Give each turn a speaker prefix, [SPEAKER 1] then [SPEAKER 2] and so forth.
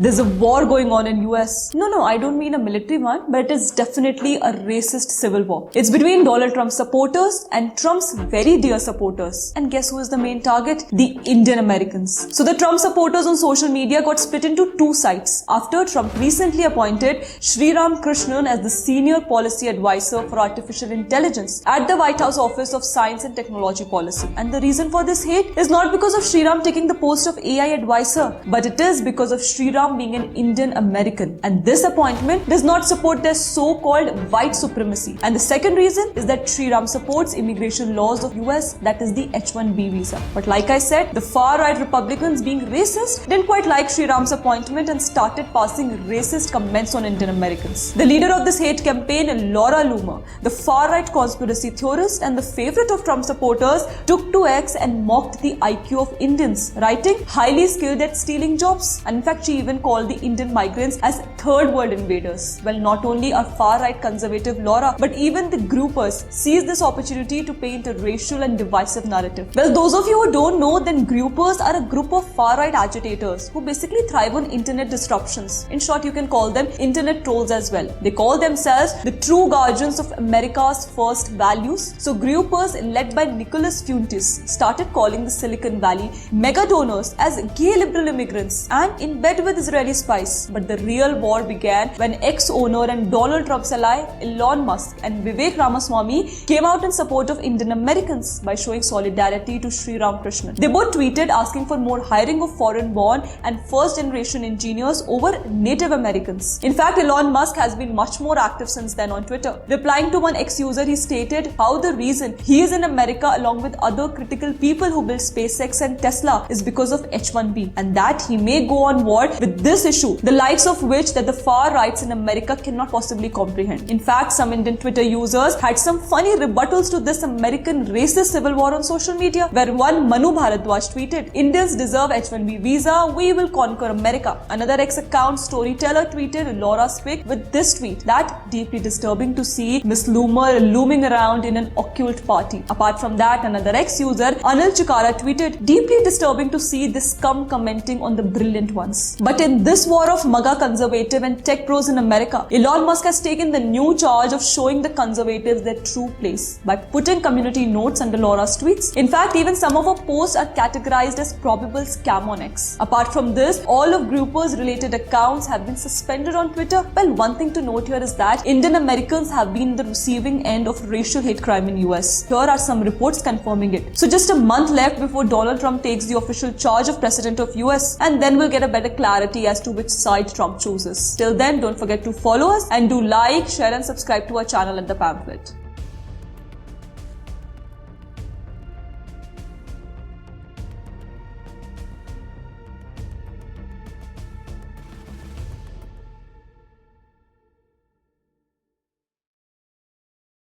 [SPEAKER 1] There's a war going on in US. No, I don't mean a military one, but it is definitely a racist civil war. It's between Donald Trump's supporters and Trump's very dear supporters. And guess who is the main target? The Indian Americans. So the Trump supporters on social media got split into two sides after Trump recently appointed Sriram Krishnan as the senior policy advisor for artificial intelligence at the White House Office of Science and Technology Policy. And the reason for this hate is not because of Sriram taking the post of AI advisor, but it is because of Sriram being an Indian American, and this appointment does not support their so-called white supremacy. And the second reason is that Sriram supports immigration laws of US, that is the H-1B visa. But like I said, the far-right Republicans, being racist, didn't quite like Sriram's appointment and started passing racist comments on Indian Americans. The leader of this hate campaign, Laura Loomer, the far-right conspiracy theorist and the favorite of Trump supporters, took to X and mocked the IQ of Indians, writing highly skilled at stealing jobs. And in fact, she even called the Indian migrants as third world invaders. Well, not only our far-right conservative Laura, but even the groupers seized this opportunity to paint a racial and divisive narrative. Well, those of you who don't know, then groupers are a group of far-right agitators who basically thrive on internet disruptions. In short, you can call them internet trolls as well. They call themselves the true guardians of America's first values. So groupers led by Nicholas Fuentes started calling the Silicon Valley mega donors as gay liberal immigrants and in bed with Israeli spies. But the real war began when ex-owner and Donald Trump's ally Elon Musk and Vivek Ramaswamy came out in support of Indian Americans by showing solidarity to Sriram Krishnan. They both tweeted asking for more hiring of foreign-born and first-generation engineers over Native Americans. In fact, Elon Musk has been much more active since then on Twitter. Replying to one ex-user, he stated how the reason he is in America along with other critical people who build SpaceX and Tesla is because of H-1B, and that he may go on war with this issue, the likes of which that the far rights in America cannot possibly comprehend. In fact, some Indian Twitter users had some funny rebuttals to this American racist civil war on social media, where one Manu Bharadwaj tweeted, "Indians deserve H-1B visa, we will conquer America." Another ex-account storyteller tweeted Laura Spick with this tweet, "That deeply disturbing to see Miss Loomer looming around in an occult party." Apart from that, another ex-user Anil Chikara tweeted, "Deeply disturbing to see this scum commenting on the brilliant ones." But in this war of MAGA conservative and tech pros in America, Elon Musk has taken the new charge of showing the conservatives their true place by putting community notes under Laura's tweets. In fact, even some of her posts are categorized as probable scam on X. Apart from this, all of groupers related accounts have been suspended on Twitter. Well, one thing to note here is that Indian Americans have been the receiving end of racial hate crime in US. Here are some reports confirming it. So just a month left before Donald Trump takes the official charge of President of US, and then we'll get a better clarity as to which side Trump chooses. Till then, don't forget to follow us and do like, share and subscribe to our channel at The Pamphlet.